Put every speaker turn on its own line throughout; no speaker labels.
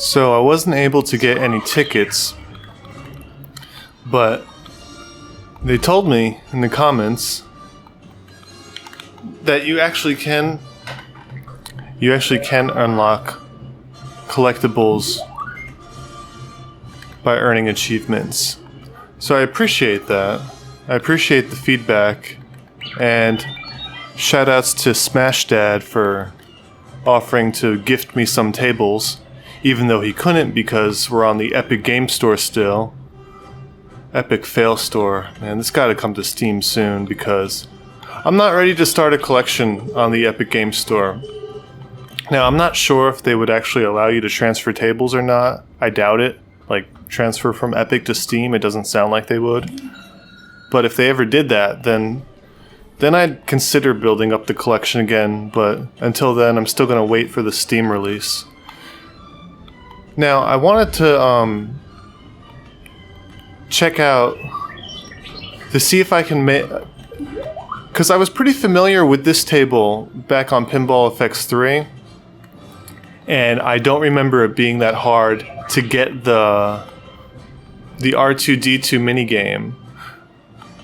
So I wasn't able to get any tickets, but they told me in the comments that you actually can unlock collectibles by earning achievements. So I appreciate that. I appreciate the feedback, and shoutouts to Smash Dad for offering to gift me some tables, even though he couldn't because we're on the Epic Game Store still. Epic Fail Store. Man, this gotta come to Steam soon because I'm not ready to start a collection on the Epic Game Store. Now, I'm not sure if they would actually allow you to transfer tables or not. I doubt it. Like, transfer from Epic to Steam, it doesn't sound like they would. But if they ever did that, then I'd consider building up the collection again, but until then, I'm still gonna wait for the Steam release. Now, I wanted to check out to see if I can make, because I was pretty familiar with this table back on Pinball FX 3, and I don't remember it being that hard to get the R2-D2 minigame.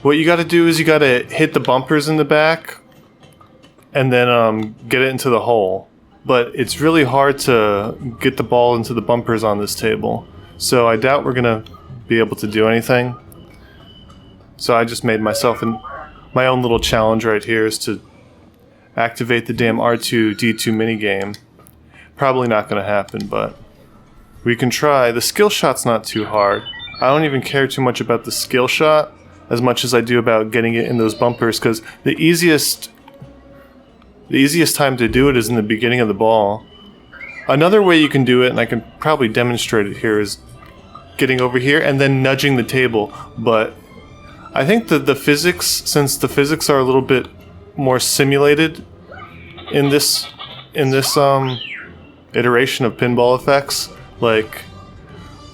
What you gotta do is you gotta hit the bumpers in the back and then get it into the hole. But it's really hard to get the ball into the bumpers on this table. So I doubt we're gonna be able to do anything. So I just made myself my own little challenge right here is to activate the damn R2-D2 minigame. Probably not gonna happen, but we can try. The skill shot's not too hard. I don't even care too much about the skill shot as much as I do about getting it in those bumpers, because the easiest time to do it is in the beginning of the ball. Another way you can do it, and I can probably demonstrate it here, is getting over here and then nudging the table. But I think that the physics, since the physics are a little bit more simulated in this iteration of Pinball FX, like,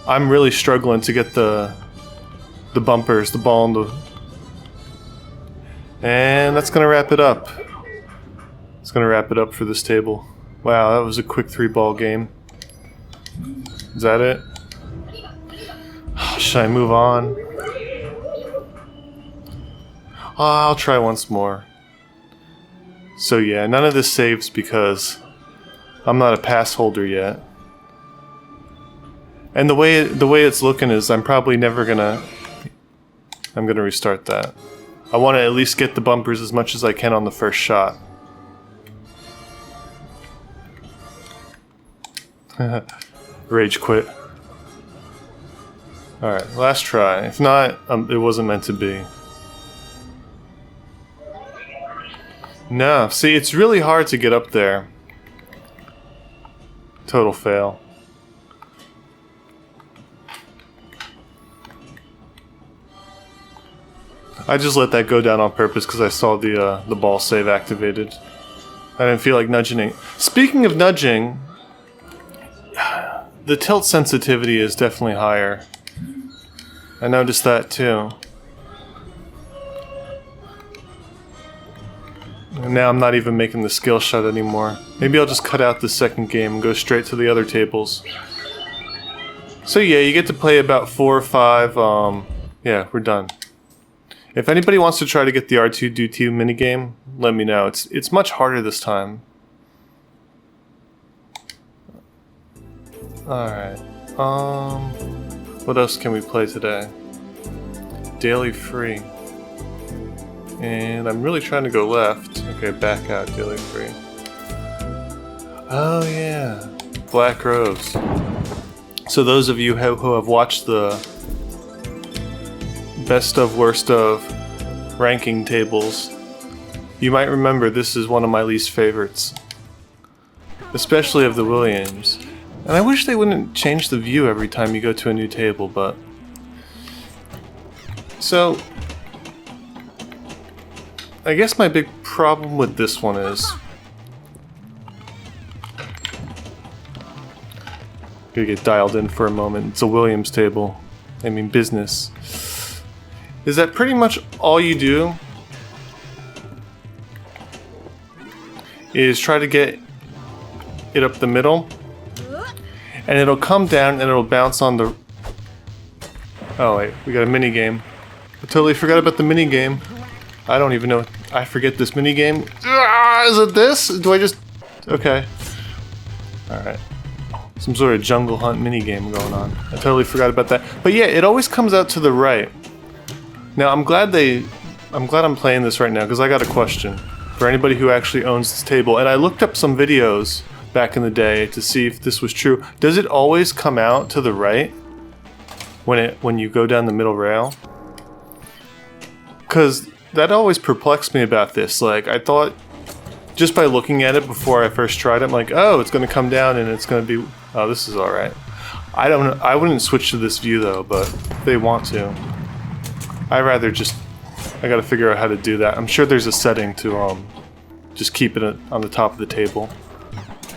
I'm really struggling to get the bumpers, the ball, and and that's gonna wrap it up. It's gonna wrap it up for this table. Wow, that was a quick 3-ball game. Is that it? Should I move on? I'll try once more. So yeah, none of this saves because I'm not a pass holder yet. And the way it's looking is I'm probably never gonna... I'm gonna restart that. I want to at least get the bumpers as much as I can on the first shot. Rage quit. Alright, last try. If not, it wasn't meant to be. No, see, it's really hard to get up there. Total fail. I just let that go down on purpose because I saw the ball save activated. I didn't feel like nudging it. Speaking of nudging, the tilt sensitivity is definitely higher. I noticed that too. And now I'm not even making the skill shot anymore. Maybe I'll just cut out the second game and go straight to the other tables. So yeah, you get to play about 4 or 5. Yeah, we're done. If anybody wants to try to get the R2-D2 minigame, let me know. It's much harder this time. Alright. What else can we play today? Daily free. And I'm really trying to go left. Okay, back out, daily free. Oh yeah. Black Rose. So those of you who have watched the best of worst of ranking tables, you might remember this is one of my least favorites, especially of the Williams. And I wish they wouldn't change the view every time you go to a new table, but so I guess my big problem with this one is gonna get dialed in for a moment. It's a Williams table. I mean business. Is that pretty much all you do is try to get it up the middle, and it'll come down and it'll bounce on the... Oh wait, we got a mini game. I totally forgot about the mini game. I don't even know. I forget this mini game. Is it this? Do I just... Okay. Alright. Some sort of jungle hunt mini game going on. I totally forgot about that. But yeah, it always comes out to the right. Now I'm glad I'm playing this right now because I got a question for anybody who actually owns this table. And I looked up some videos back in the day to see if this was true. Does it always come out to the right when you go down the middle rail? Because that always perplexed me about this. Like, I thought just by looking at it before I first tried it, I'm like, oh, it's going to come down and it's going to be... Oh, this is alright. I don't know. I wouldn't switch to this view though, but if they want to. I rather just... I gotta figure out how to do that. I'm sure there's a setting to just keep it on the top of the table.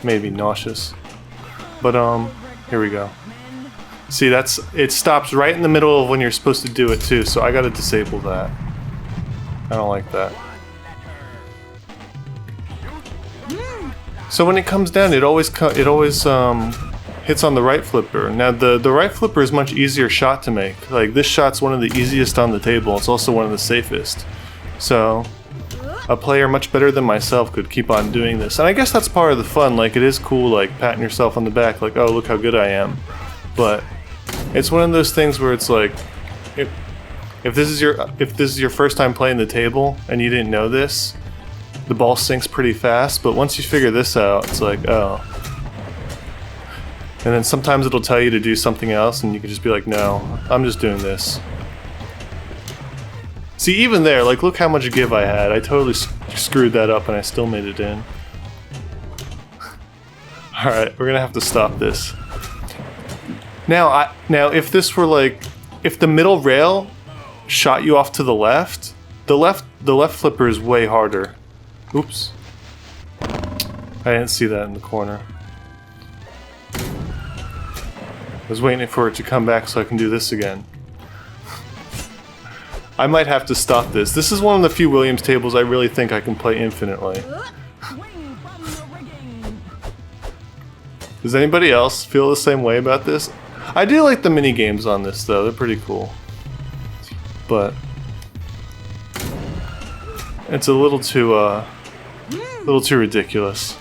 Made me nauseous. But here we go. See, it stops right in the middle of when you're supposed to do it too, so I gotta disable that. I don't like that. So when it comes down, it always hits on the right flipper. Now the right flipper is much easier shot to make. Like, this shot's one of the easiest on the table. It's also one of the safest. So a player much better than myself could keep on doing this. And I guess that's part of the fun. Like, it is cool, like, patting yourself on the back, like, oh, look how good I am. But it's one of those things where it's like, if this is your first time playing the table and you didn't know this, the ball sinks pretty fast. But once you figure this out, it's like, oh. And then sometimes it'll tell you to do something else, and you can just be like, no, I'm just doing this. See, even there, like, look how much give I had. I totally screwed that up, and I still made it in. Alright, we're gonna have to stop this. Now, if this were like... If the middle rail shot you off to the left flipper is way harder. Oops. I didn't see that in the corner. I was waiting for it to come back so I can do this again. I might have to stop this. This is one of the few Williams tables I really think I can play infinitely. Does anybody else feel the same way about this? I do like the mini games on this though, they're pretty cool. But it's a little too ridiculous.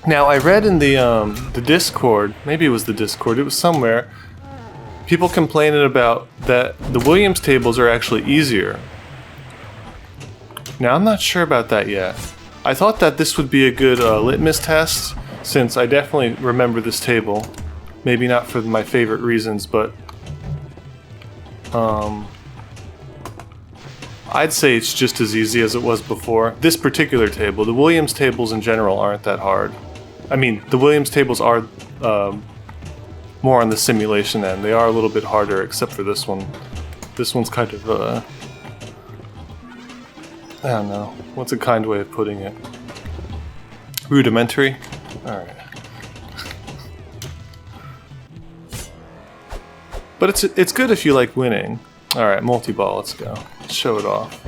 Now, I read in the Discord, maybe it was the Discord, it was somewhere, people complaining about that the Williams tables are actually easier. Now, I'm not sure about that yet. I thought that this would be a good litmus test, since I definitely remember this table. Maybe not for my favorite reasons, but I'd say it's just as easy as it was before. This particular table, the Williams tables in general aren't that hard. I mean, the Williams tables are more on the simulation end. They are a little bit harder, except for this one. This one's kind of, I don't know. What's a kind way of putting it? Rudimentary? Alright. But it's good if you like winning. Alright, multi-ball, let's go. Let's show it off.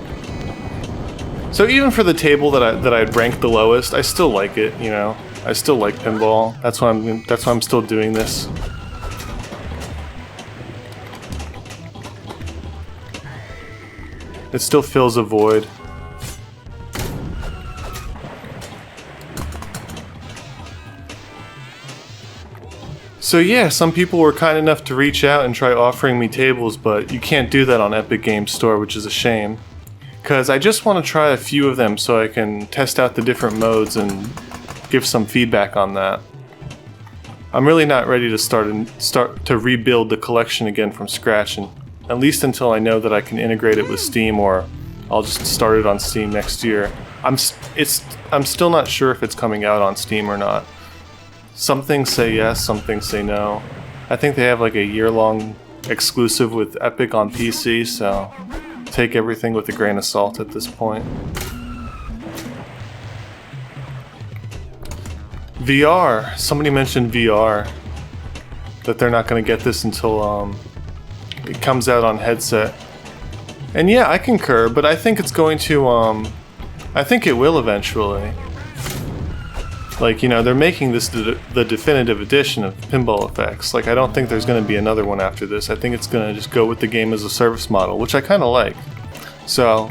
So even for the table that I'd ranked the lowest, I still like it, you know. I still like pinball. That's why I'm still doing this. It still fills a void. So yeah, some people were kind enough to reach out and try offering me tables, but you can't do that on Epic Games Store, which is a shame. Because I just want to try a few of them so I can test out the different modes and give some feedback on that. I'm really not ready to start to rebuild the collection again from scratch, and at least until I know that I can integrate it with Steam, or I'll just start it on Steam next year. I'm still not sure if it's coming out on Steam or not. Some things say yes, some things say no. I think they have like a year-long exclusive with Epic on PC, so take everything with a grain of salt at this point. VR. Somebody mentioned VR. That they're not going to get this until it comes out on headset. And yeah, I concur, but I think it's going to, I think it will eventually. Like, you know, they're making this the definitive edition of Pinball FX. Like, I don't think there's going to be another one after this. I think it's going to just go with the game as a service model, which I kind of like. So,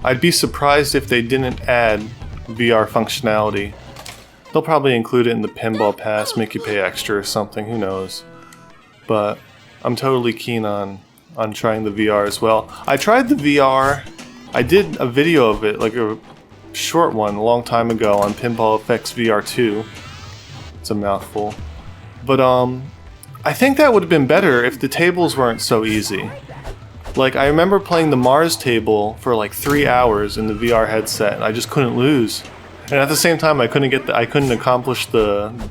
I'd be surprised if they didn't add VR functionality. They'll probably include it in the Pinball Pass, make you pay extra or something, who knows. But I'm totally keen on trying the VR as well. I tried the VR. I did a video of it, like a short one, a long time ago on Pinball FX VR 2. It's a mouthful. But I think that would have been better if the tables weren't so easy. Like, I remember playing the Mars table for like 3 hours in the VR headset, and I just couldn't lose. And at the same time, I couldn't accomplish the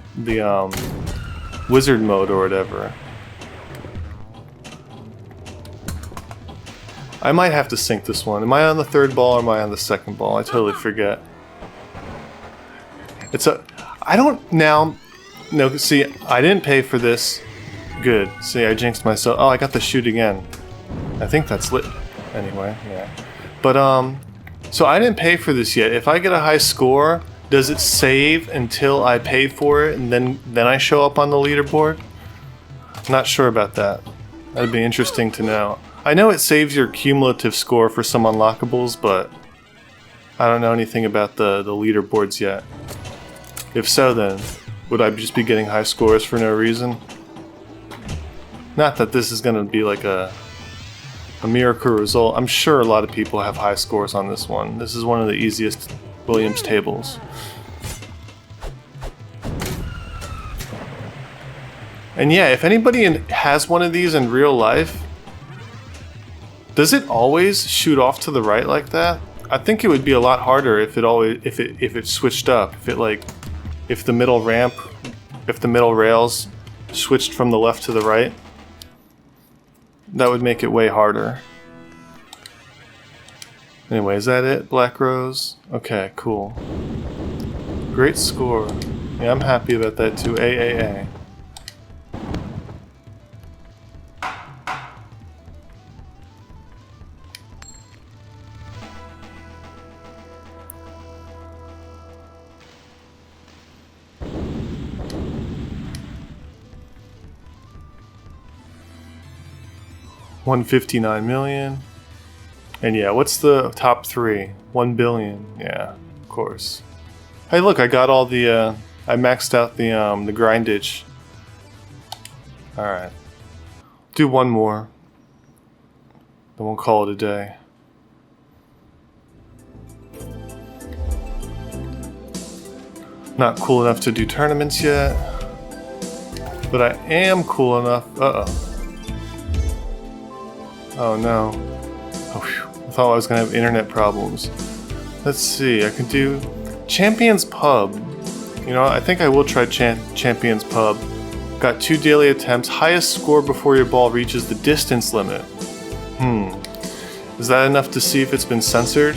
wizard mode or whatever. I might have to sync this one. Am I on the third ball or am I on the second ball? I totally forget. I don't now. No, see, I didn't pay for this. Good. See, I jinxed myself. Oh, I got the shoot again. I think that's lit. Anyway, yeah. But so I didn't pay for this yet. If I get a high score, does it save until I pay for it and then I show up on the leaderboard? Not sure about that. That'd be interesting to know. I know it saves your cumulative score for some unlockables, but I don't know anything about the leaderboards yet. If so, then would I just be getting high scores for no reason? Not that this is going to be like a miracle result. I'm sure a lot of people have high scores on this one. This is one of the easiest Williams tables. And yeah, if anybody has one of these in real life, does it always shoot off to the right like that? I think it would be a lot harder if it switched up. If the middle rails switched from the left to the right. That would make it way harder. Anyway, is that it? Black Rose? Okay, cool. Great score. Yeah, I'm happy about that too. AAA. $159 million. And yeah, what's the top three? 1 billion. Yeah, of course. Hey, look, I got all the I maxed out the grindage. All right. Do one more. Then we'll call it a day. Not cool enough to do tournaments yet, but I am cool enough. Uh-oh. Oh no. Oh, I thought I was gonna have internet problems. Let's see, I can do Champions Pub. You know, I think I will try Champions Pub. Got 2 daily attempts. Highest score before your ball reaches the distance limit. Is that enough to see if it's been censored?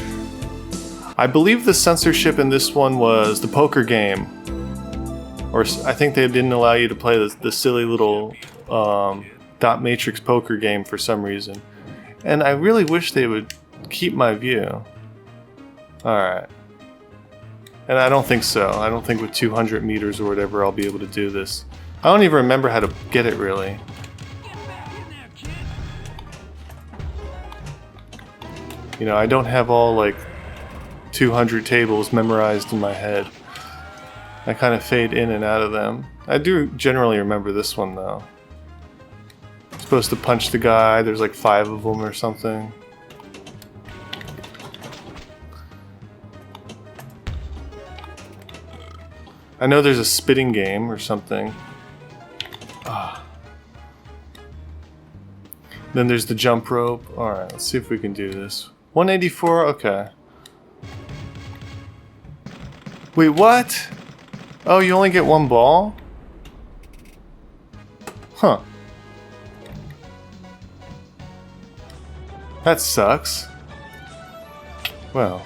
I believe the censorship in this one was the poker game. Or I think they didn't allow you to play the silly little dot matrix poker game for some reason. And I really wish they would keep my view. Alright. And I don't think so. I don't think with 200 meters or whatever I'll be able to do this. I don't even remember how to get it really. You know, I don't have all like 200 tables memorized in my head. I kind of fade in and out of them. I do generally remember this one though. Supposed to punch the guy, there's like 5 of them or something. I know there's a spitting game or something. Then there's the jump rope. Alright, let's see if we can do this. 184, okay. Wait, what? Oh, you only get 1 ball? Huh. That sucks. Well,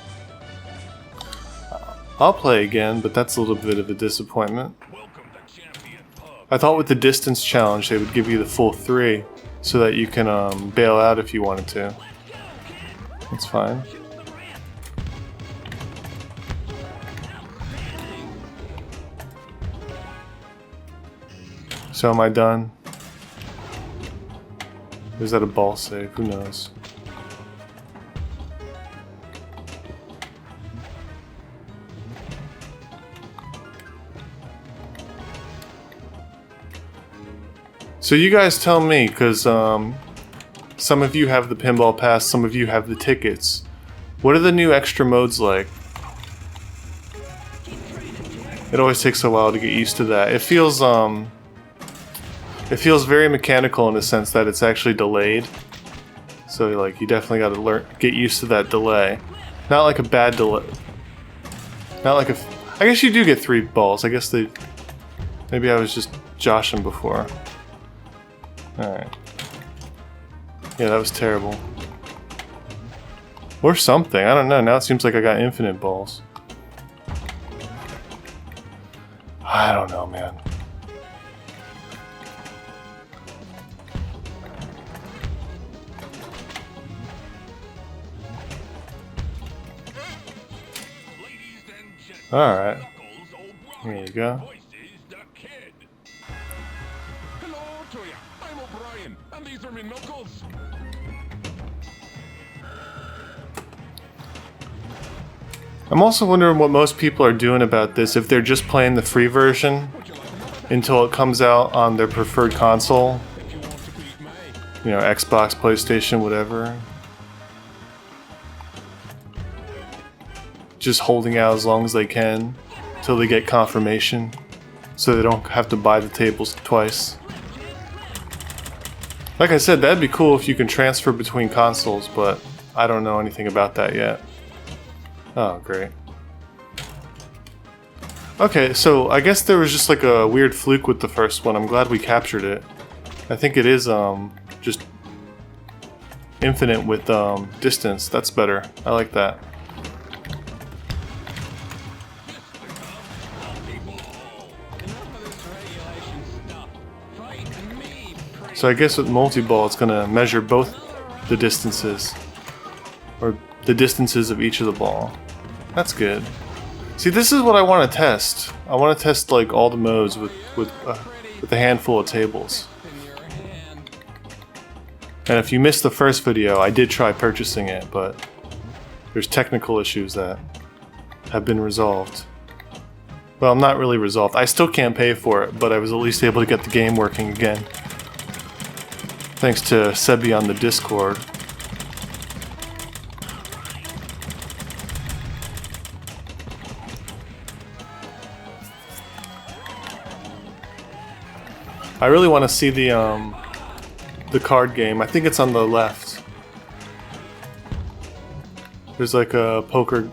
I'll play again, but that's a little bit of a disappointment. I thought with the distance challenge they would give you the full 3 so that you can bail out if you wanted to. That's fine. So am I done? Or is that a ball save? Who knows? So you guys tell me, because some of you have the Pinball Pass, some of you have the tickets. What are the new extra modes like? It always takes a while to get used to that. It feels very mechanical in the sense that it's actually delayed. So like you definitely got to get used to that delay. Not like a bad delay. Not like a. I guess you do get 3 balls. I guess they. Maybe I was just joshing before. Alright. Yeah, that was terrible. Or something, I don't know. Now it seems like I got infinite balls. I don't know, man. Alright. There you go.
And these are my knuckles.
I'm also wondering what most people are doing about this, if they're just playing the free version until it comes out on their preferred console. You know, Xbox, PlayStation, whatever. Just holding out as long as they can until they get confirmation so they don't have to buy the tables twice. Like I said, that'd be cool if you can transfer between consoles, but I don't know anything about that yet. Oh, great. Okay, so I guess there was just like a weird fluke with the first one. I'm glad we captured it. I think it is just infinite with distance. That's better. I like that. So I guess with multi-ball, it's gonna measure both the distances, or the distances of each of the ball. That's good. See, this is what I want to test. I want to test like all the modes with a handful of tables. And if you missed the first video, I did try purchasing it, but there's technical issues that have been resolved. Well, not really resolved. I still can't pay for it, but I was at least able to get the game working again. Thanks to Sebi on the Discord. I really want to see the card game. I think it's on the left. There's like a poker.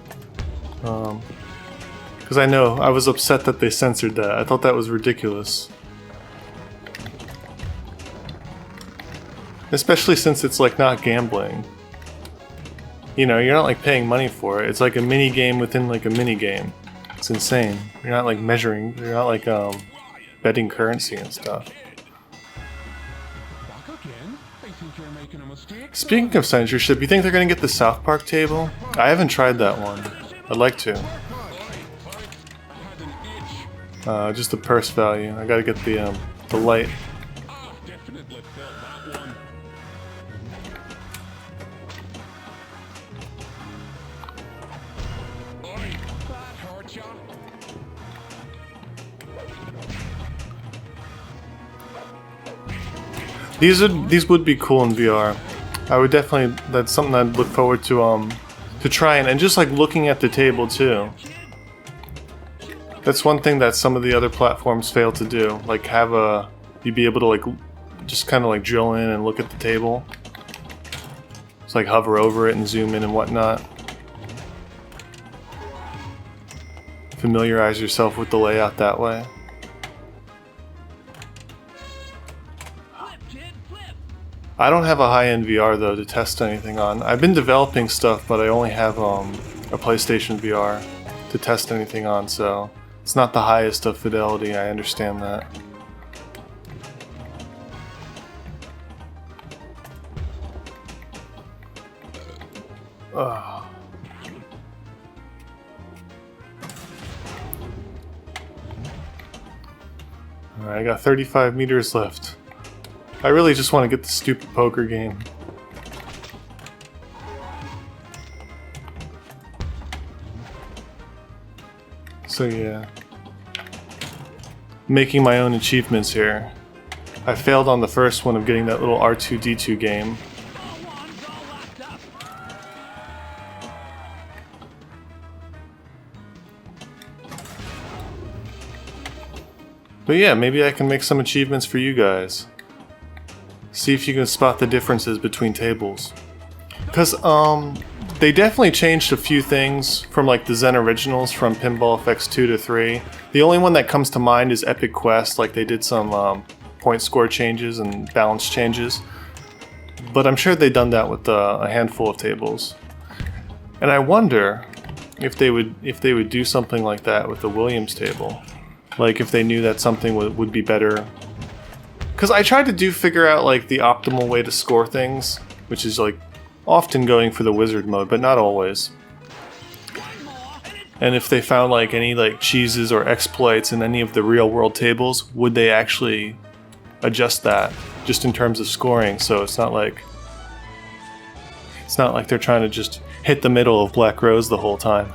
Because I know I was upset that they censored that. I thought that was ridiculous. Especially since it's like not gambling. You know, you're not like paying money for it. It's like a mini game within like a mini game. It's insane. You're not like measuring. You're not like betting currency and stuff. Speaking of censorship, you think they're gonna get the South Park table? I haven't tried that one. I'd like to. Just the purse value. I gotta get the light. These would be cool in VR. I would definitely. That's something I'd look forward to trying, and just like looking at the table too. That's one thing that some of the other platforms fail to do. Like you'd be able to like just kind of like drill in and look at the table. It's like hover over it and zoom in and whatnot. Familiarize yourself with the layout that way. I don't have a high-end VR though to test anything on. I've been developing stuff, but I only have a PlayStation VR to test anything on, so it's not the highest of fidelity. I understand that. Ugh. Alright, I got 35 meters left. I really just want to get the stupid poker game. So yeah. Making my own achievements here. I failed on the first one of getting that little R2-D2 game. But yeah, maybe I can make some achievements for you guys. See if you can spot the differences between tables. Because, they definitely changed a few things from like the Zen originals from Pinball FX 2 to 3. The only one that comes to mind is Epic Quest, like they did some point score changes and balance changes. But I'm sure they've done that with a handful of tables. And I wonder if they would do something like that with the Williams table. Like if they knew that something would be better. Because I tried to figure out like the optimal way to score things, which is like often going for the wizard mode, but not always. And if they found like any like cheeses or exploits in any of the real world tables, would they actually adjust that just in terms of scoring? So it's not like they're trying to just hit the middle of Black Rose the whole time.